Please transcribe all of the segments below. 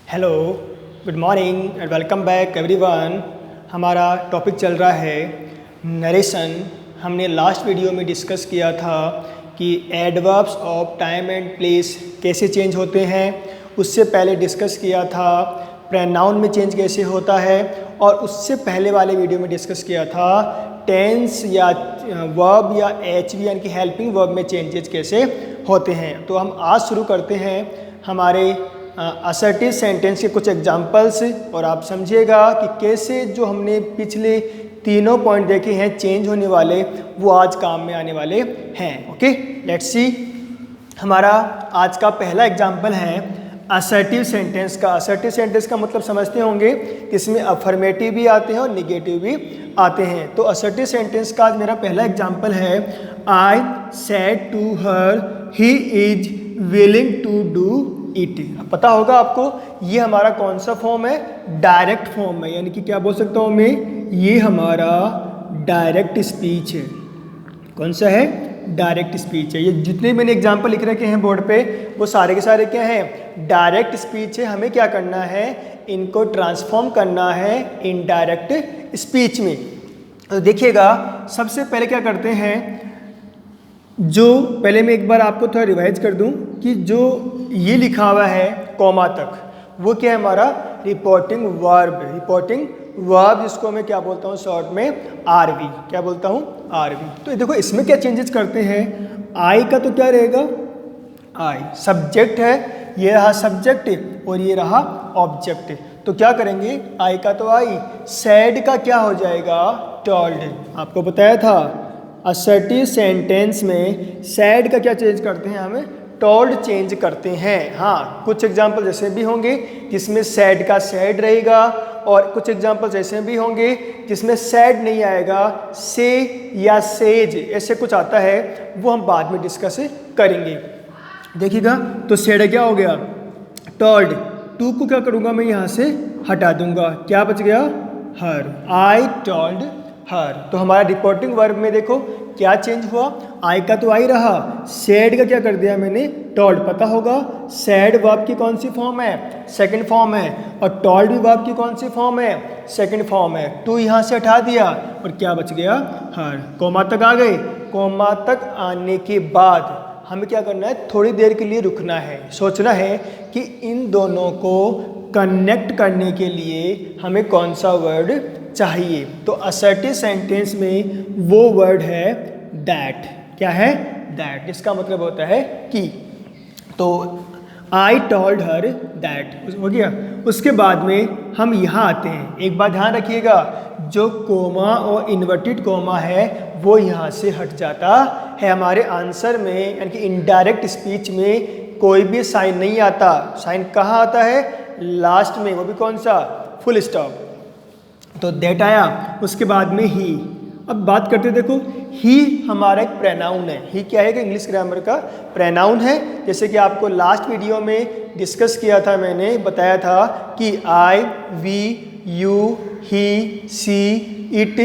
Hello, good morning and welcome back everyone. हमारा topic चल रहा है नरेशन। हमने लास्ट वीडियो में डिस्कस किया था कि adverbs of time and place कैसे चेंज होते हैं। उससे पहले डिस्कस किया था प्रोनाउन में चेंज कैसे होता है, और उससे पहले वाले वीडियो में डिस्कस किया था टेंस या वर्ब या एचवी यानी कि हेल्पिंग वर्ब में चेंजेस कैसे होते हैं। तो हम आज शुरू करते हैं हमारे असर्टिव सेंटेंस के कुछ एग्जांपल्स, और आप समझिएगा कि कैसे जो हमने पिछले तीनों पॉइंट देखे हैं चेंज होने वाले, वो आज काम में आने वाले हैं। Okay, let's see. हमारा आज का पहला एग्जांपल है असर्टिव सेंटेंस का। असर्टिव सेंटेंस का मतलब समझते होंगे कि इसमें अफर्मेटिव भी आते हैं और निगेटिव भी आते हैं। तो असर्टिव सेंटेंस का आज मेरा पहला एग्जांपल है, I said to her he is willing to do it. पता होगा आपको ये हमारा कौन सा फॉर्म है, डायरेक्ट फॉर्म है, यानी कि क्या बोल सकता हूँ मैं, ये हमारा डायरेक्ट स्पीच है। कौन सा है, डायरेक्ट स्पीच है। ये जितने मैंने एग्जांपल लिख रखे हैं बोर्ड पे, वो सारे के सारे क्या हैं, डायरेक्ट स्पीच है। हमें क्या करना है, इनको ट्रांसफॉर्म करना है इनडायरेक्ट स्पीच में। तो देखिएगा, सबसे पहले क्या करते हैं, जो पहले मैं एक बार आपको थोड़ा रिवाइज कर दूं कि जो ये लिखा हुआ है कॉमा तक, वो क्या है, हमारा रिपोर्टिंग वर्ब। रिपोर्टिंग वर्ब जिसको मैं क्या बोलता हूँ शॉर्ट में, आरवी। क्या बोलता हूँ, आरवी। तो देखो इसमें क्या चेंजेस करते हैं। आई का तो क्या रहेगा, आई सब्जेक्ट है, ये रहा सब्जेक्ट और ये रहा ऑब्जेक्ट। तो क्या करेंगे, आई का तो आई, सैड का क्या हो जाएगा, टोल्ड। आपको बताया था असर्टिव सेंटेंस में सैड का क्या चेंज करते हैं, हमें टोल्ड चेंज करते हैं। हाँ, कुछ एग्जाम्पल जैसे भी होंगे जिसमें सैड का सैड रहेगा, और कुछ एग्जाम्पल ऐसे भी होंगे जिसमें सैड नहीं आएगा, से या सेज ऐसे कुछ आता है, वो हम बाद में डिस्कस करेंगे। देखिएगा, तो सैड क्या हो गया, टोल्ड। टू को क्या करूँगा मैं, यहाँ से हटा दूंगा, क्या बच गया, हर। आई टोल्ड हर। तो हमारा रिपोर्टिंग वर्ब में देखो क्या चेंज हुआ, आई का तो आई रहा, सैड का क्या कर दिया मैंने, टोल्ड। पता होगा सैड वर्ब की कौन सी फॉर्म है, सेकंड फॉर्म है, और टोल्ड भी वर्ब की कौन सी फॉर्म है, सेकंड फॉर्म है। टू यहाँ से हटा दिया और क्या बच गया, हर। कोमा तक आ गए। कोमा तक आने के बाद हमें क्या करना है, थोड़ी देर के लिए रुकना है, सोचना है कि इन दोनों को कनेक्ट करने के लिए हमें कौन सा वर्ड चाहिए। तो असर्टिव सेंटेंस में वो वर्ड है दैट। क्या है, दैट। इसका मतलब होता है कि। तो आई टोल्ड हर दैट हो गया। उसके बाद में हम यहाँ आते हैं। एक बात ध्यान रखिएगा, जो कोमा और इन्वर्टेड कोमा है वो यहाँ से हट जाता है। हमारे आंसर में यानी कि इनडायरेक्ट स्पीच में कोई भी साइन नहीं आता। साइन कहाँ आता है, लास्ट में, वो भी कौन सा, फुल स्टॉप। तो दैट आया, उसके बाद में ही। अब बात करते देखो, ही हमारा एक प्रोनाउन है। ही क्या है कि इंग्लिश ग्रामर का प्रोनाउन है। जैसे कि आपको लास्ट वीडियो में डिस्कस किया था, मैंने बताया था कि I, we, you, he, she, it,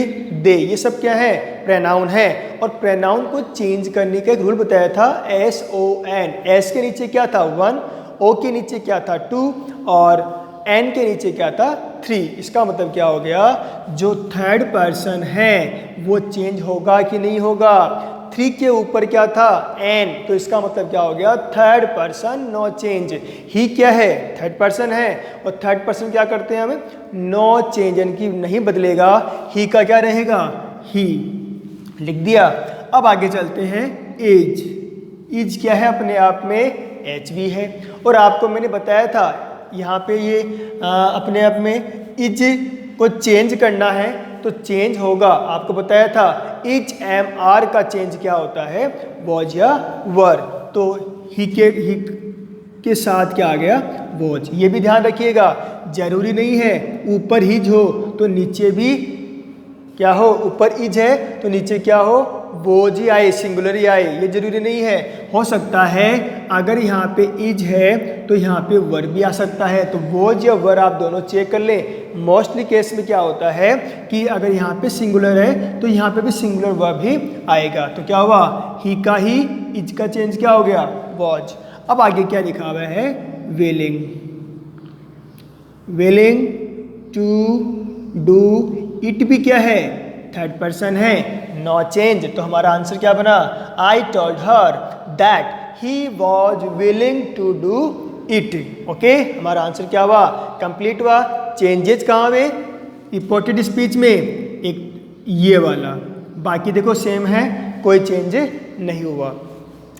they, ये सब क्या है, प्रोनाउन है। और प्रोनाउन को चेंज करने का एक रूल बताया था, एस ओ एन। एस के नीचे क्या था, 1, ओ के नीचे क्या था, 2, और एन के नीचे क्या था, 3। इसका मतलब क्या हो गया, जो थर्ड पर्सन है वो चेंज होगा कि नहीं होगा। 3 के ऊपर क्या था, एन, तो इसका मतलब क्या हो गया, थर्ड पर्सन नो चेंज। ही क्या है, थर्ड पर्सन है, और थर्ड पर्सन क्या करते हैं, हमें नो चेंज यानी कि नहीं बदलेगा। ही का क्या रहेगा, ही, लिख दिया। अब आगे चलते हैं, एज। एज क्या है, अपने आप में एच भी है। और आपको मैंने बताया था यहाँ पे ये अपने आप में इज को चेंज करना है तो चेंज होगा। आपको बताया था इज एम आर का चेंज क्या होता है, वॉज या वर। तो ही के साथ क्या आ गया, वॉज। ये भी ध्यान रखिएगा, जरूरी नहीं है ऊपर हिज हो तो नीचे भी क्या हो, ऊपर इज है तो नीचे क्या हो, वोज ही आए, सिंगुलर ही आए, ये जरूरी नहीं है। हो सकता है अगर यहाँ पे इज है तो यहाँ पे वर भी आ सकता है। तो वोज या वर आप दोनों चेक कर लें। मोस्टली केस में क्या होता है कि अगर यहाँ पे सिंगुलर है तो यहाँ पे भी सिंगुलर वर्ब ही आएगा। तो क्या हुआ, ही का ही, इज का चेंज क्या हो गया, वॉज। अब आगे क्या लिखा हुआ है, willing. Willing to do it भी क्या है, थर्ड पर्सन है, नो चेंज। तो हमारा आंसर क्या बना, I told her that he was willing to do it. Okay, हमारा आंसर क्या हुआ, कंप्लीट हुआ। चेंजेस कहाँ हुए, रिपोर्टेड स्पीच में एक ये वाला, बाकी देखो सेम है, कोई चेंज नहीं हुआ।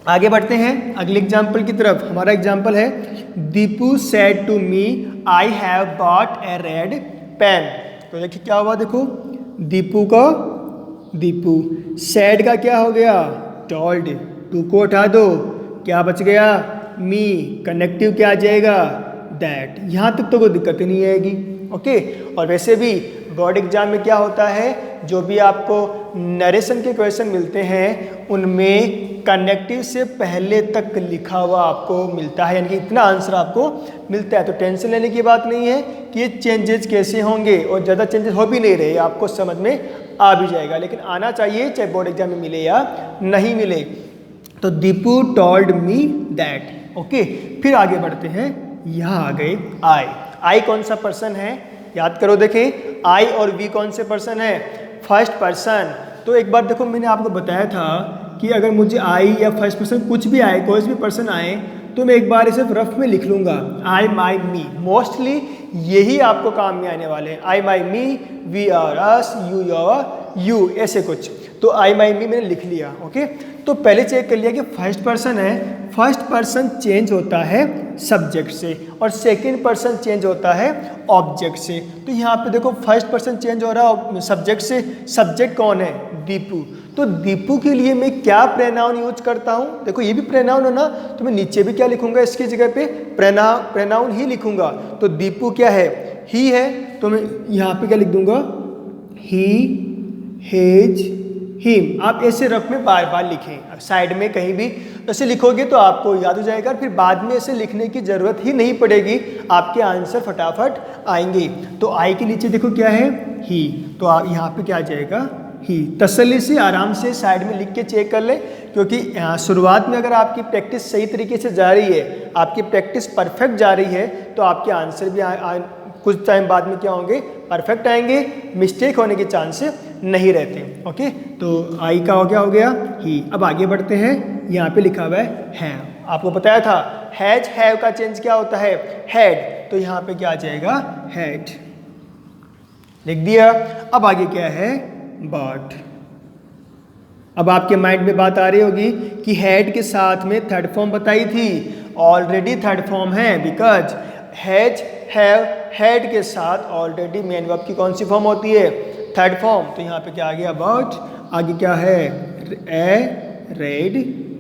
आगे बढ़ते हैं अगले एग्जाम्पल की तरफ। हमारा एग्जाम्पल है Deepu said to me I have bought a red pen. तो देखिए क्या हुआ, देखो दीपू का, दीपू सेड का क्या हो गया, टोल्ड, टू को हटा दो, क्या बच गया, मी, कनेक्टिव क्या आ जाएगा, दैट। यहाँ तक तो कोई दिक्कत ही नहीं आएगी। ओके, और वैसे भी बोर्ड एग्जाम में क्या होता है, जो भी आपको नरेशन के क्वेश्चन मिलते हैं उनमें कनेक्टिव से पहले तक लिखा हुआ आपको मिलता है, यानी कि इतना आंसर आपको मिलता है। तो टेंशन लेने की बात नहीं है कि ये चेंजेस कैसे होंगे, और ज़्यादा चेंजेस हो भी नहीं रहे, आपको समझ में आ भी जाएगा, लेकिन आना चाहिए चाहे बोर्ड एग्जाम में मिले या नहीं मिले। तो Deepu told me that. Okay, फिर आगे बढ़ते हैं, यहाँ आ गए आई। आई कौन सा पर्सन है, याद करो, देखें आई और वी कौन से पर्सन है, फर्स्ट पर्सन। तो एक बार देखो मैंने आपको बताया था कि अगर मुझे आई या फर्स्ट पर्सन कुछ भी आए, कोई भी पर्सन आए, तो मैं एक बार इसे रफ में लिख लूँगा, आई माई मी। मोस्टली यही आपको काम में आने वाले हैं, I my me, we our us, you your you, ऐसे कुछ। तो आई माई मी मैंने लिख लिया। ओके, तो पहले चेक कर लिया कि फर्स्ट पर्सन है, फर्स्ट पर्सन चेंज होता है सब्जेक्ट से और सेकंड पर्सन चेंज होता है ऑब्जेक्ट से। तो यहाँ पे देखो फर्स्ट पर्सन चेंज हो रहा है सब्जेक्ट से, सब्जेक्ट कौन है, दीपू। तो दीपू के लिए मैं क्या प्रोनाउन यूज करता हूँ, देखो ये भी प्रोनाउन है ना, तो मैं नीचे भी क्या लिखूंगा, इसकी जगह पे प्रोनाउन ही लिखूंगा। तो दीपू क्या है, ही है, तो मैं यहाँ पे क्या लिख दूंगा, ही, हेज, हिम। आप ऐसे रफ में बार बार लिखें, साइड में कहीं भी ऐसे लिखोगे तो आपको याद हो जाएगा, फिर बाद में ऐसे लिखने की ज़रूरत ही नहीं पड़ेगी, आपके आंसर फटाफट आएंगे। तो आई के नीचे देखो क्या है, ही, तो यहाँ पे क्या आ जाएगा, ही। तसल्ली से आराम से साइड में लिख के चेक कर ले, क्योंकि शुरुआत में अगर आपकी प्रैक्टिस सही तरीके से जा रही है, आपकी प्रैक्टिस परफेक्ट जा रही है, तो आपके आंसर भी कुछ टाइम बाद में क्या होंगे, परफेक्ट आएंगे, मिस्टेक होने के चांसेस नहीं रहते। ओके, तो आई का हो गया ही। अब आगे बढ़ते हैं, यहाँ पे लिखा हुआ है हैव। आपको बताया था हैज हैव का चेंज क्या होता है, हैड। तो यहाँ पे क्या आ जाएगा, हैड, लिख दिया। अब आगे क्या है, बॉट। अब आपके माइंड में बात आ रही होगी कि हैड के साथ में थर्ड फॉर्म बताई थी, ऑलरेडी थर्ड फॉर्म है, बिकॉज हैज हैव हैड के साथ ऑलरेडी मेन वर्ब की कौन सी फॉर्म होती है, थर्ड फॉर्म। तो यहाँ पे क्या आ गया, अबाउट, आगे क्या है, ए रेड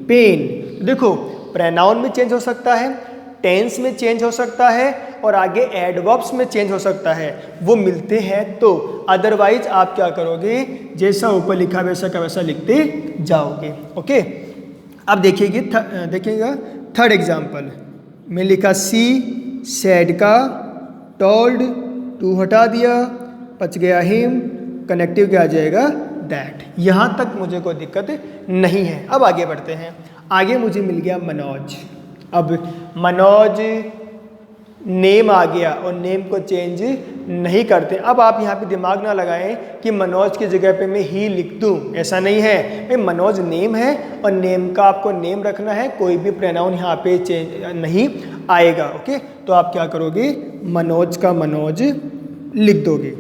पेन। देखो प्रोनाउन में चेंज हो सकता है, टेंस में चेंज हो सकता है, और आगे एडवर्ब्स में चेंज हो सकता है, वो मिलते हैं तो। अदरवाइज आप क्या करोगे, जैसा ऊपर लिखा वैसा का वैसा लिखते जाओगे। ओके, अब देखिएगा थर्ड एग्जाम्पल में लिखा सी सेड का, टोल्ड, टू हटा दिया, बच गया हिम, कनेक्टिव क्या आ जाएगा, दैट। यहाँ तक मुझे कोई दिक्कत नहीं है। अब आगे बढ़ते हैं, आगे मुझे मिल गया मनोज। अब मनोज नेम आ गया और नेम को चेंज नहीं करते। अब आप यहाँ पे दिमाग ना लगाएं कि मनोज की जगह पे मैं ही लिख दूँ, ऐसा नहीं है। भाई मनोज नेम है और नेम का आपको नेम रखना है, कोई भी प्रोनाउन यहाँ पे चेंज नहीं आएगा। ओके, तो आप क्या करोगे, मनोज का मनोज लिख दोगे।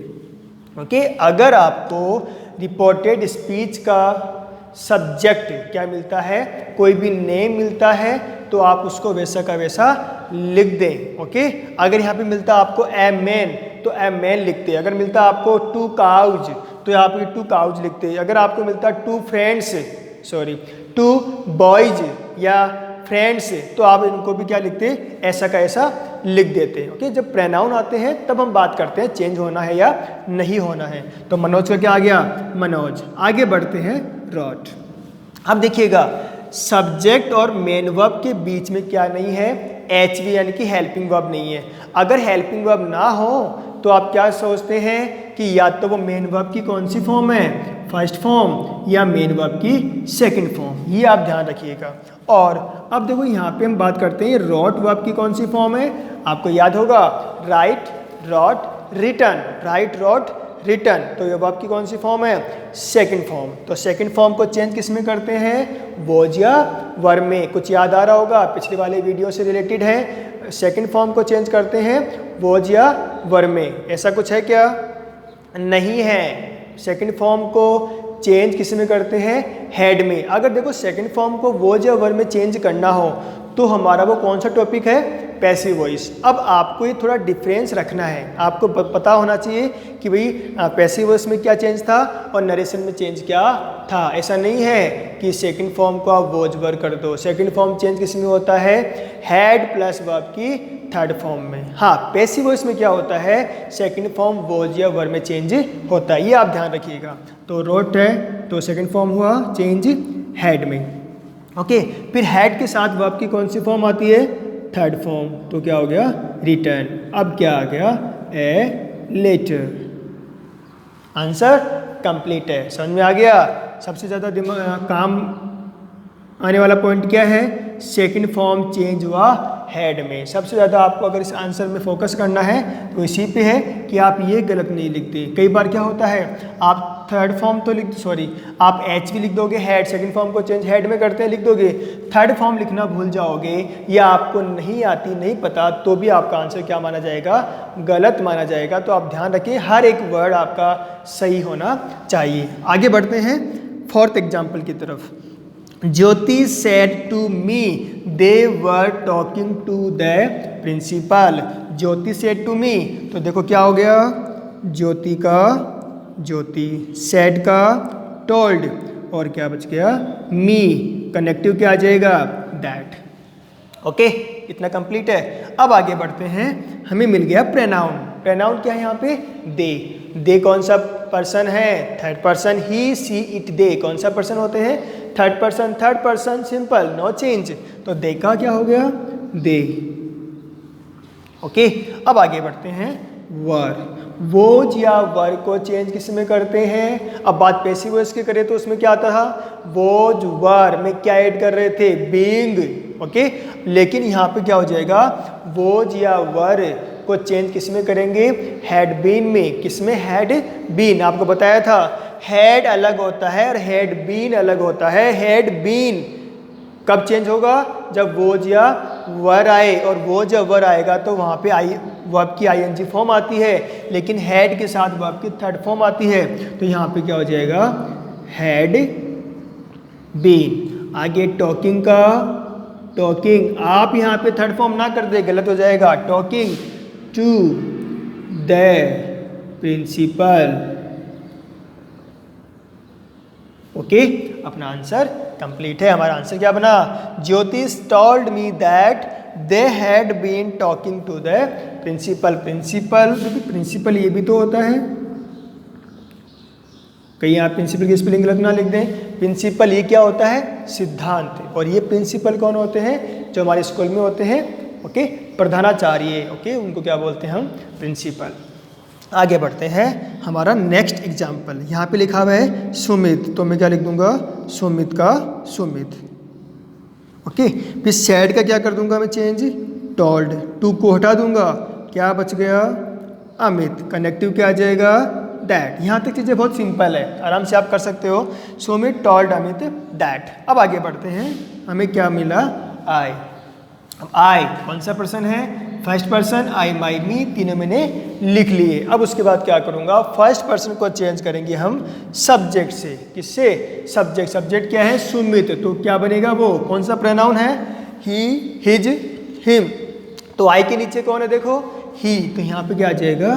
ओके, अगर आपको रिपोर्टेड स्पीच का सब्जेक्ट क्या मिलता है, कोई भी नेम मिलता है, तो आप उसको वैसा का वैसा लिख दें। ओके, अगर यहाँ पे मिलता आपको ए मैन, तो ए मैन लिखते। अगर मिलता आपको टू काउज, तो यहाँ पे टू काउज लिखते। अगर आपको मिलता टू फ्रेंड्स, टू बॉयज या फ्रेंड्स, तो आप इनको भी क्या लिखते, ऐसा का ऐसा लिख देते। ओके, जब प्रोनाउन आते हैं तब हम बात करते हैं चेंज होना है या नहीं होना है। तो मनोज का क्या आ गया, मनोज। आगे बढ़ते हैं, रॉट। अब देखिएगा सब्जेक्ट और मेन वर्ब के बीच में क्या नहीं है, एचवी यानी कि हेल्पिंग वर्ब नहीं है। अगर हेल्पिंग वर्ब ना हो तो आप क्या सोचते हैं कि या तो वो मेन वर्ब की कौन सी फॉर्म है, फर्स्ट फॉर्म, या मेन वर्ब की सेकंड फॉर्म। ये आप ध्यान रखिएगा। और अब देखो यहाँ पे हम बात करते हैं रॉट वर्ब की कौन सी फॉर्म है। आपको याद होगा write, wrote, written, write, wrote, written. तो ये वर्ब की कौन सी फॉर्म है? Second form. तो सेकंड फॉर्म को चेंज किस में करते हैं? वॉज या वर में। कुछ याद आ रहा होगा, पिछले वाले वीडियो से रिलेटेड है। सेकंड फॉर्म को चेंज करते हैं वॉज या वर में। ऐसा कुछ है क्या? नहीं है। सेकंड फॉर्म को चेंज किस में करते हैं? हैड में। अगर देखो सेकंड फॉर्म को वॉज या वर में चेंज करना हो तो हमारा वो कौन सा टॉपिक है? Passive voice. अब आपको ये थोड़ा डिफरेंस रखना है, आपको पता होना चाहिए कि भाई पैसिव वॉइस में क्या चेंज था और नरेशन में चेंज क्या था। ऐसा नहीं है कि सेकंड फॉर्म को आप वॉज वर कर दो। सेकंड फॉर्म चेंज किस में होता है? हैड प्लस वर्ब की थर्ड फॉर्म में। हाँ, पैसिव वॉइस में क्या होता है? सेकंड फॉर्म वॉज या वर में चेंज होता है, ये आप ध्यान रखिएगा। तो रोट है तो सेकंड फॉर्म हुआ चेंज हैड में। ओके, फिर हैड के साथ वर्ब की कौन सी फॉर्म आती है? Third form. तो क्या हो गया? रिटर्न। अब क्या आ गया? A letter. आंसर कंप्लीट है। समझ में आ गया? सबसे ज़्यादा काम आने वाला पॉइंट क्या है? सेकंड फॉर्म चेंज हुआ हेड में। सबसे ज़्यादा आपको अगर इस आंसर में फोकस करना है तो इसी पे है कि आप ये गलत नहीं लिखते। कई बार क्या होता है, आप थर्ड फॉर्म तो आप एच भी लिख दोगे, हेड, सेकंड फॉर्म को चेंज हेड में करते हैं लिख दोगे, थर्ड फॉर्म लिखना भूल जाओगे या आपको नहीं आती, नहीं पता, तो भी आपका आंसर क्या माना जाएगा? गलत माना जाएगा। तो आप ध्यान रखिए, हर एक वर्ड आपका सही होना चाहिए। आगे बढ़ते हैं फोर्थ एग्जाम्पल की तरफ। ज्योति said to me they were talking to the principal। Jyoti said to me, तो देखो क्या हो गया? ज्योति का ज्योति, said का told, और क्या बच गया? me, कनेक्टिव क्या आ जाएगा? that। ओके, इतना कंप्लीट है। अब आगे बढ़ते हैं, हमें मिल गया प्रोनाउन। प्रोनाउन क्या है यहाँ पे? दे। दे कौन सा पर्सन है? Third person. He, she, it, they कौन सा पर्सन होते हैं? Third person. Third person simple, no change. तो दे का क्या हो गया? दे। ओके, अब आगे बढ़ते हैं वर। वोज या वर को चेंज किस में करते हैं? अब बात पैसिव वॉइस की करें तो उसमें क्या आता था? वोज वर में क्या ऐड कर रहे थे? बीइंग। ओके, लेकिन यहाँ पे क्या हो जाएगा? वोज या वर को चेंज किस में करेंगे? हैड बीन में। किस में? Had been. आपको बताया था हैड अलग होता है और हैड बीन अलग होता है। हैड बीन कब चेंज होगा? जब वोज या वर आए, और वोज या वर आएगा तो वहाँ पे वर्ब की आईएनजी फॉर्म आती है, लेकिन हैड के साथ वर्ब की थर्ड फॉर्म आती है। तो यहाँ पे क्या हो जाएगा? Had been. आगे टॉकिंग का टॉकिंग, आप यहाँ पे थर्ड फॉर्म ना कर दे, गलत हो जाएगा। Talking to the principal. Okay, अपना आंसर कंप्लीट है। हमारा आंसर क्या बना? Jyotish told me that they had been talking to the principal. Principal, principal ये भी तो होता है, कहीं आप प्रिंसिपल की स्पेलिंग गलत ना लिख दें। प्रिंसिपल ये क्या होता है? सिद्धांत। और ये प्रिंसिपल कौन होते हैं? जो हमारे स्कूल में होते हैं, ओके, प्रधानाचार्य। ओके, उनको क्या बोलते हैं हम? प्रिंसिपल। आगे बढ़ते हैं, हमारा नेक्स्ट एग्जाम्पल। यहाँ पे लिखा हुआ है सुमित, तो मैं क्या लिख दूंगा? सुमित का सुमित। ओके, फिर सैड का क्या कर दूंगा मैं? Change told. टू को हटा दूंगा, क्या बच गया? अमित। कनेक्टिव क्या आ जाएगा? दैट। यहाँ तक चीज़ें बहुत सिंपल है, आराम से आप कर सकते हो। Sumit told Amit that. अब आगे बढ़ते हैं, हमें क्या मिला? आई। अब आई कौन सा पर्सन है? First person. आई, माई, मी, तीनों मैंने लिख लिए। अब उसके बाद क्या करूँगा? फर्स्ट पर्सन को चेंज करेंगे हम सब्जेक्ट से। किससे? सब्जेक्ट। सब्जेक्ट क्या है? सुमित। तो क्या बनेगा? वो कौन सा प्रोनाउन है? ही, हिज, हिम। तो आई के नीचे कौन है? देखो ही, तो यहाँ पे क्या आ जाएगा?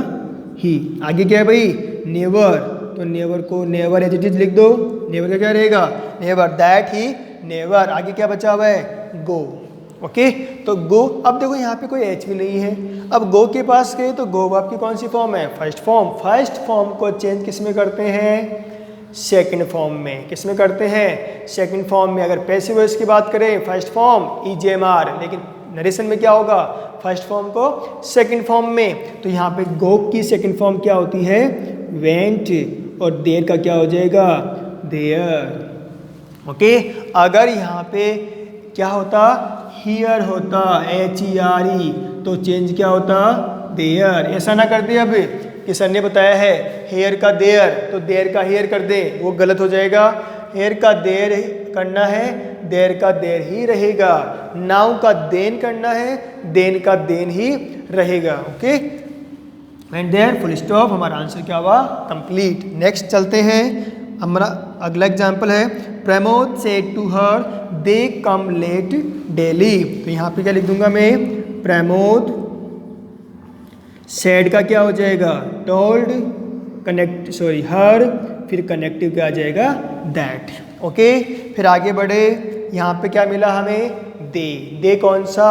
ही। आगे क्या है भाई? नेवर। तो नेवर को नेवर एज इट इज लिख दो। नेवर का क्या रहेगा? नेवर। That he never. आगे क्या बचा हुआ है? गो। ओके, तो गो। अब देखो यहाँ पे कोई एच भी नहीं है। अब गो के पास गए तो गो वर्ब की कौन सी फॉर्म है? First form. फर्स्ट फॉर्म को चेंज किस में करते हैं? सेकंड फॉर्म में। किस में करते हैं? सेकंड फॉर्म में। अगर पैसिव वॉइस की बात करें, फर्स्ट फॉर्म ईजेएमआर, लेकिन नरेशन में क्या होगा? फर्स्ट फॉर्म को सेकंड फॉर्म में। तो यहाँ पे गो की सेकंड फॉर्म क्या होती है? वेंट। और देर का क्या हो जाएगा? देयर। ओके, अगर यहाँ पे क्या होता? हियर होता, HERE, तो चेंज क्या होता? देयर। ऐसा ना कर दे अब कि सर ने बताया है हेयर का देयर, तो देयर का हेयर कर दे, वो गलत हो जाएगा। हेयर का देयर करना है, देयर का देयर ही रहेगा। नाउ का देन करना है, देन का देन ही रहेगा। Okay, and there full stop, हमारा आंसर क्या हुआ? कंप्लीट। नेक्स्ट चलते हैं, हमारा अगला एग्जाम्पल है Pramod said to her they come late daily. तो यहाँ पे क्या लिख दूंगा मैं? प्रमोद सेड का क्या हो जाएगा? टोल्ड, कनेक्ट सॉरी हर, फिर कनेक्टिव क्या आ जाएगा? दैट। ओके, फिर आगे बढ़े, यहाँ पे क्या मिला हमें? दे। दे कौन सा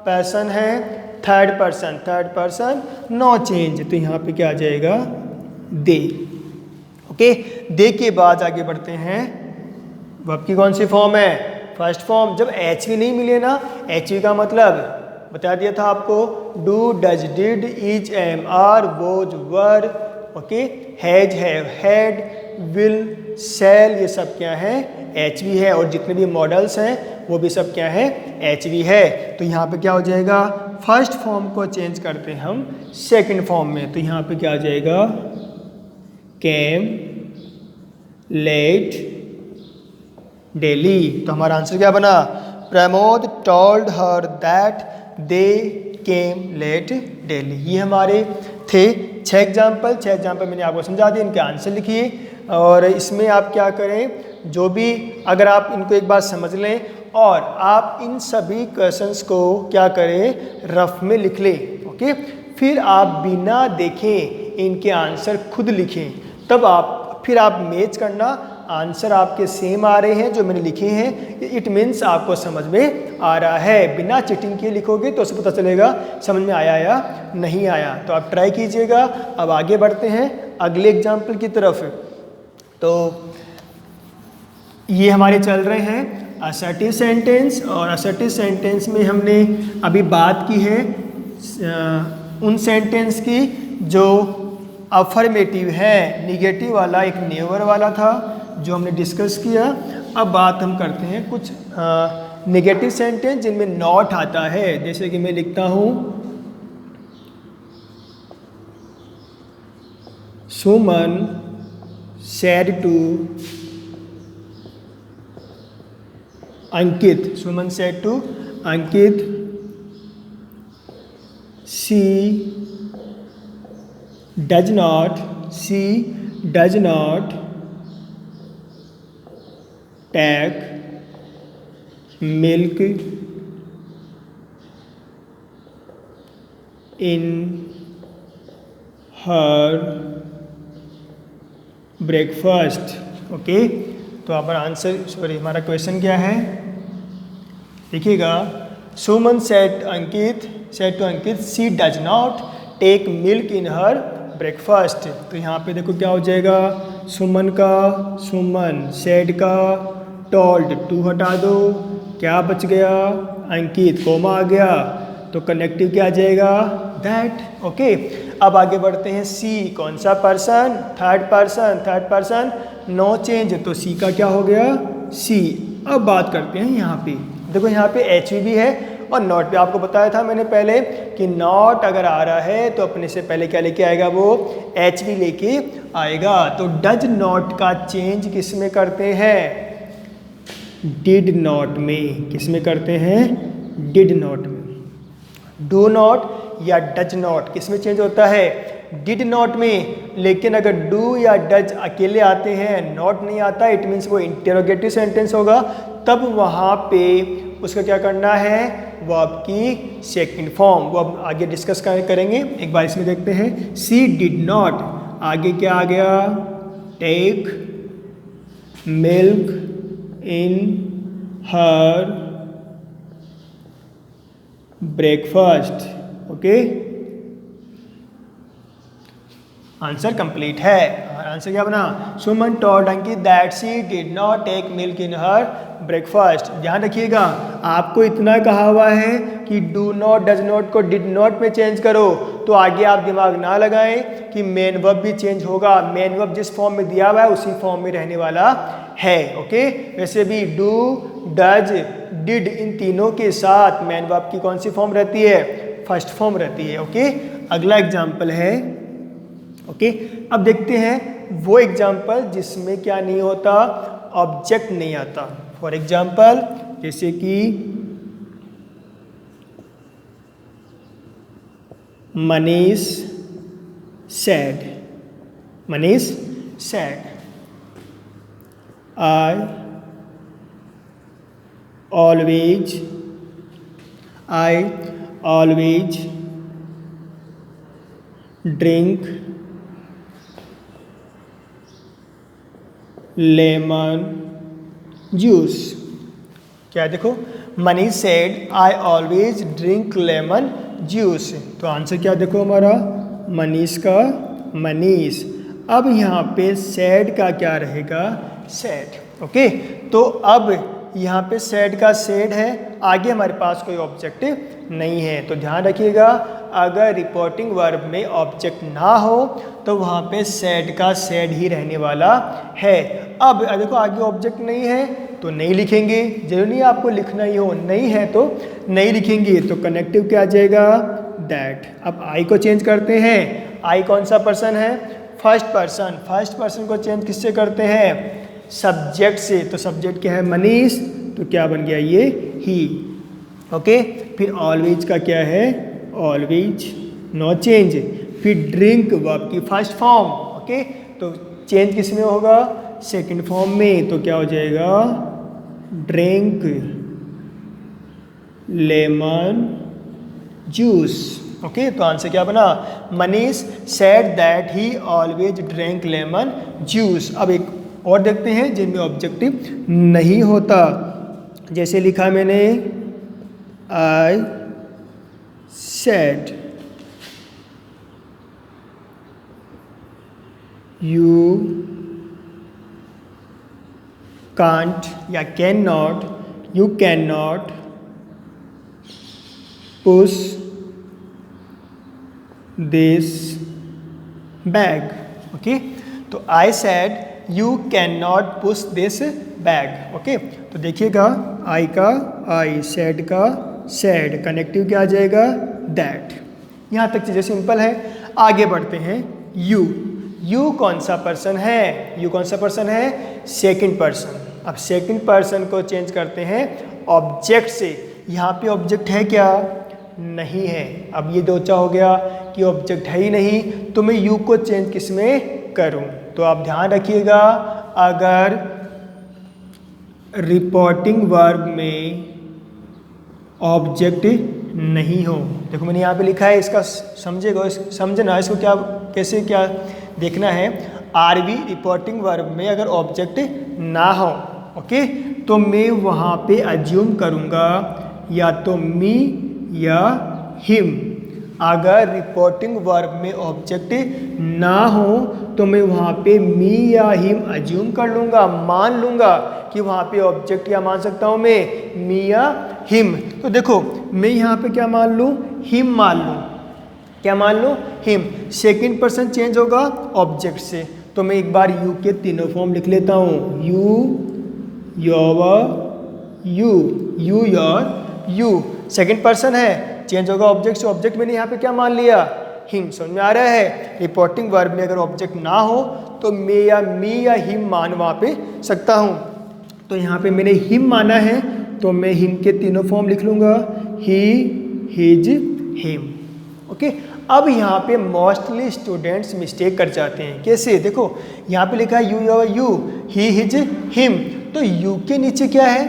पर्सन है? Third person, third person no change, तो यहाँ पे क्या आ जाएगा? दे। ओके, दे के बाद आगे बढ़ते हैं, वर्ब की कौन सी फॉर्म है? First form. जब एच वी नहीं मिले ना, एच वी का मतलब बता दिया था आपको, do, does, did, is, am, are, was, were, okay, has, have, had, will, shall, ये सब क्या है? एच वी है। और जितने भी मॉडल्स हैं वो भी सब क्या है? एच वी है। तो यहाँ पे क्या हो जाएगा? फर्स्ट फॉर्म को चेंज करते हैं हम सेकंड फॉर्म में, तो यहाँ पे क्या आ जाएगा? Came late daily. तो हमारा आंसर क्या बना? Pramod told her that they came late daily. ये हमारे थे 6 एग्जाम्पल। 6 एग्जाम्पल मैंने आपको समझा दिए, इनके आंसर लिखिए। और इसमें आप क्या करें, जो भी अगर आप इनको एक बार समझ लें और आप इन सभी क्वेश्चंस को क्या करें? रफ में लिख लें। ओके, फिर आप बिना देखें इनके आंसर खुद लिखें, तब फिर आप मैच करना, आंसर आपके सेम आ रहे हैं जो मैंने लिखे हैं, इट मीन्स आपको समझ में आ रहा है। बिना चीटिंग के लिखोगे तो उससे पता चलेगा समझ में आया या नहीं आया। तो आप ट्राई कीजिएगा। अब आगे बढ़ते हैं अगले एग्जाम्पल की तरफ। तो ये हमारे चल रहे हैं असर्टिव सेंटेंस, और असर्टिव सेंटेंस में हमने अभी बात की है उन सेंटेंस की जो अफर्मेटिव है। निगेटिव वाला एक नेवर वाला था जो हमने डिस्कस किया। अब बात हम करते हैं कुछ नेगेटिव सेंटेंस जिनमें नॉट आता है। जैसे कि मैं लिखता हूँ Suman said to Ankit, Suman said to Ankit, she does not take milk in her breakfast. Okay, तो हमारा आंसर सॉरी हमारा क्वेश्चन क्या है? देखिएगा, Suman said to Ankit she does not take milk in her breakfast. तो यहाँ पे देखो क्या हो जाएगा? सुमन का सुमन, सेड का टोल्ड, टू हटा दो, क्या बच गया? अंकित, कोमा आ गया, तो कनेक्टिव क्या आ जाएगा? दैट। ओके, अब आगे बढ़ते हैं। सी कौन सा person? Third person no change, तो सी का क्या हो गया? सी। अब बात करते हैं यहाँ पे, देखो यहाँ पे एच भी है और नॉट भी। आपको बताया था मैंने पहले कि नॉट अगर आ रहा है तो अपने से पहले क्या लेके आएगा? वो एच भी लेके आएगा। तो डज नॉट का चेंज किस में करते हैं? डिड नॉट में। किस में करते हैं? डिड नॉट में। डू नॉट या डज नॉट किस में चेंज होता है? डिड नॉट में। लेकिन अगर डू या डज अकेले आते हैं, नॉट नहीं आता, इट मीन्स वो इंटेरोगेटिव सेंटेंस होगा, तब वहाँ पे उसका क्या करना है? वर्ब की सेकंड फॉर्म। वो अब आगे डिस्कस करेंगे। एक बार इसमें देखते हैं। सी डिड नॉट, आगे क्या आ गया? Take milk in her breakfast. Okay, answer complete है। आंसर क्या बना? Suman told Ankit that she did not take milk in her breakfast. ध्यान रखिएगा, आपको इतना कहा हुआ है कि डू नॉट डज नॉट को डिड नॉट में चेंज करो, तो आगे आप दिमाग ना लगाएं कि मेन वर्ब भी चेंज होगा। मेन वर्ब जिस फॉर्म में दिया हुआ है उसी फॉर्म में रहने वाला है। ओके, वैसे भी डू, डज, डिड इन तीनों के साथ मेन वर्ब की कौन सी फॉर्म रहती है? फर्स्ट फॉर्म रहती है। ओके, अगला एग्जाम्पल है ओके। अब देखते हैं वो एग्जाम्पल जिसमें क्या नहीं होता, ऑब्जेक्ट नहीं आता। फॉर एग्जाम्पल जैसे कि Manish said, Manish said I always drink lemon juice. क्या देखो, Manish said I always drink lemon juice. तो आंसर क्या देखो हमारा, मनीष का मनीष। अब यहाँ पे सेड का क्या रहेगा, सेड। ओके, तो अब यहाँ पे सेड का सेड है, आगे हमारे पास कोई ऑब्जेक्टिव नहीं है। तो ध्यान रखिएगा, अगर रिपोर्टिंग वर्ब में ऑब्जेक्ट ना हो तो वहाँ पे सेड का सेड ही रहने वाला है। अब देखो आगे ऑब्जेक्ट नहीं है तो नहीं लिखेंगे, जरूरी नहीं आपको लिखना ही हो, नहीं है तो नहीं लिखेंगे। तो कनेक्टिव क्या आ जाएगा, दैट। अब आई को चेंज करते हैं, आई कौन सा पर्सन है, फर्स्ट पर्सन। फर्स्ट पर्सन को चेंज किससे करते हैं, सब्जेक्ट से। तो सब्जेक्ट क्या है, मनीष, तो क्या बन गया ये, ही। ओके, फिर ऑलवेज का क्या है, ऑलवेज, नो चेंज। फिर ड्रिंक वर्ब की फर्स्ट फॉर्म। ओके, तो चेंज किस में होगा, सेकंड फॉर्म में। तो क्या हो जाएगा, ड्रिंक लेमन जूस। ओके, तो आंसर क्या बना, Manish said that he always drink lemon juice. अब एक और देखते हैं जिनमें ऑब्जेक्टिव नहीं होता। जैसे लिखा मैंने, आई सेड यू कांट या can not, you can not push this bag. Okay, तो I said you can not push this bag. Okay, तो देखिएगा, आई का आई, सेड का सेड, कनेक्टिव क्या आ जाएगा, दैट। यहाँ तक चीज़ें सिंपल है। आगे बढ़ते हैं, यू। यू कौन सा पर्सन है, यू कौन सा पर्सन है, सेकंड पर्सन। अब सेकंड पर्सन को चेंज करते हैं ऑब्जेक्ट से। यहाँ पे ऑब्जेक्ट है क्या, नहीं है। अब ये दोचा हो गया कि ऑब्जेक्ट है ही नहीं, तो मैं यू को चेंज किस में करूँ। तो आप ध्यान रखिएगा, अगर रिपोर्टिंग वर्ब में ऑब्जेक्ट नहीं हो, देखो मैंने यहाँ पे लिखा है, इसका समझेगा, समझना इसको क्या, कैसे क्या देखना है। आरबी रिपोर्टिंग वर्ब में अगर ऑब्जेक्ट ना हो, ओके, तो मैं वहाँ पे अज्यूम करूँगा या तो मी या हिम। अगर रिपोर्टिंग वर्ब में ऑब्जेक्ट ना हो तो मैं वहाँ पे मी या हिम अज्यूम कर लूँगा, मान लूँगा कि वहाँ पे ऑब्जेक्ट क्या मान सकता हूँ मैं, मी या हिम। तो देखो मैं यहाँ पे क्या मान लूँ, हिम मान लूँ। क्या मान लूँ, हिम। सेकंड पर्सन चेंज होगा ऑब्जेक्ट से, तो मैं एक बार यू के तीनों फॉर्म लिख लेता हूँ, you, your, you, you, your, you. Second person है, चेंज होगा ऑब्जेक्ट से, ऑब्जेक्ट मैंने यहाँ पे क्या मान लिया, हिम। समझ में आ रहा है, रिपोर्टिंग वर्ब में अगर ऑब्जेक्ट ना हो तो मैं या मी या हिम मान वहाँ पे सकता हूँ। तो यहाँ पे मैंने हिम माना है, तो मैं हिम के तीनों फॉर्म लिख लूँगा, ही, हिज, हिम। ओके, अब यहाँ पे मोस्टली स्टूडेंट्स मिस्टेक कर जाते हैं। कैसे, देखो यहाँ पे लिखा है you, your, you, he, his, him. तो यू के नीचे क्या है,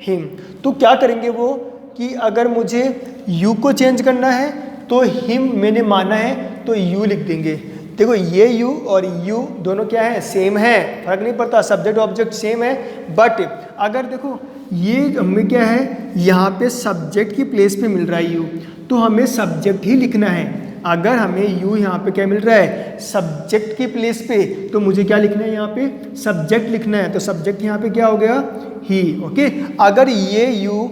हिम। तो क्या करेंगे वो कि अगर मुझे यू को चेंज करना है तो हिम मैंने माना है तो यू लिख देंगे। देखो ये यू और यू दोनों क्या है, सेम है, फर्क नहीं पड़ता, सब्जेक्ट ऑब्जेक्ट सेम है। बट अगर देखो ये हमें क्या है, यहाँ पे सब्जेक्ट की प्लेस पे मिल रहा है यू, तो हमें सब्जेक्ट ही लिखना है। अगर हमें यू यहाँ पे क्या मिल रहा है, सब्जेक्ट की प्लेस पे, तो मुझे क्या लिखना है, यहाँ पे सब्जेक्ट लिखना है। तो सब्जेक्ट यहाँ पे क्या हो गया, ही। ओके, अगर ये यू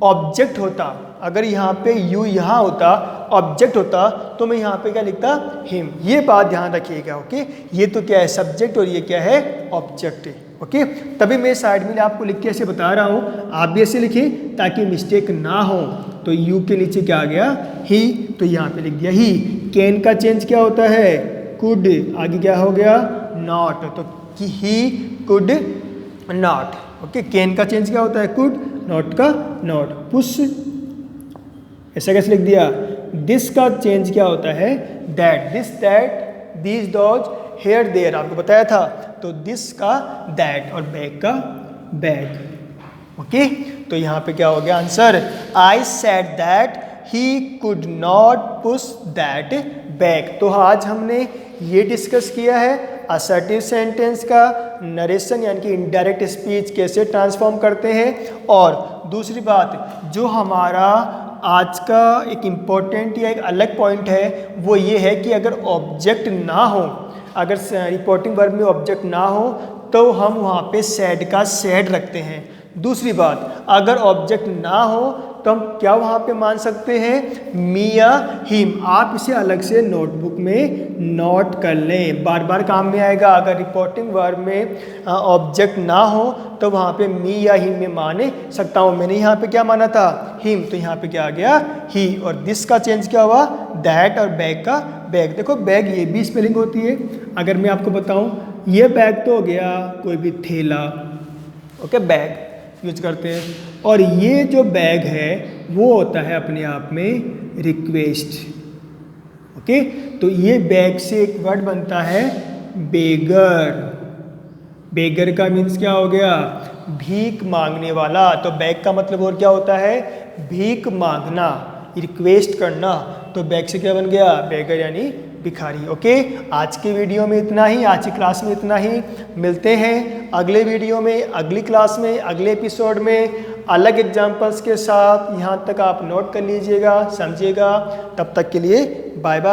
ऑब्जेक्ट होता, अगर यहाँ पे यू यहाँ होता, ऑब्जेक्ट होता, तो मैं यहाँ पे क्या लिखता, हिम। ये बात ध्यान रखिएगा। ओके, ये तो क्या है, सब्जेक्ट, और ये क्या है, ऑब्जेक्ट। ओके, तभी मैं साइड में आपको लिख के ऐसे बता रहा हूँ, आप भी ऐसे लिखें ताकि मिस्टेक ना हो। तो यू के नीचे क्या आ गया, ही, तो यहाँ पे लिख दिया ही। कैन का चेंज क्या होता है, कुड, आगे क्या हो गया, नॉट, तो कि he could not. Okay, can का चेंज क्या होता है, कुड, नॉट का नॉट। पुश, ऐसा कैसे लिख दिया। दिस का चेंज क्या होता है, that, this that, this those, here there, आपको बताया था। तो दिस का दैट और बैग का बैग। ओके, तो यहाँ पे क्या हो गया answer, I said that he could not push that bag. तो आज हमने ये डिस्कस किया है असर्टिव सेंटेंस का नरेशन यानी कि इनडायरेक्ट स्पीच कैसे ट्रांसफॉर्म करते हैं। और दूसरी बात जो हमारा आज का एक इम्पॉर्टेंट या एक अलग पॉइंट है वो ये है कि अगर ऑब्जेक्ट ना हो, अगर रिपोर्टिंग वर्ब में ऑब्जेक्ट ना हो तो हम वहाँ पे सैड का सैड रखते हैं। दूसरी बात, अगर ऑब्जेक्ट ना हो तो हम क्या वहाँ पे मान सकते हैं, मी या हिम। आप इसे अलग से नोटबुक में नोट कर लें, बार बार काम में आएगा। अगर रिपोर्टिंग वर्ब में ऑब्जेक्ट ना हो तो वहाँ पे मी या हिम में माने सकता हूँ। मैंने यहाँ पे क्या माना था, हिम, तो यहाँ पे क्या आ गया, ही। और दिस का चेंज क्या हुआ, दैट, और बैग का बैग। देखो बैग ये भी स्पेलिंग होती है। अगर मैं आपको बताऊँ, ये बैग तो हो गया कोई भी थैला, ओके, बैग यूज करते हैं। और ये जो बैग है वो होता है अपने आप में रिक्वेस्ट। ओके, तो ये बैग से एक वर्ड बनता है बेगर। बेगर का मीन्स क्या हो गया, भीख मांगने वाला। तो बैग का मतलब और क्या होता है, भीख मांगना, रिक्वेस्ट करना। तो बैग से क्या बन गया, बेगर यानी भिखारी। ओके, आज के वीडियो में इतना ही, आज की क्लास में इतना ही। मिलते हैं अगले वीडियो में, अगली क्लास में, अगले एपिसोड में अलग एग्जाम्पल्स के साथ। यहाँ तक आप नोट कर लीजिएगा, समझिएगा। तब तक के लिए बाय बाय।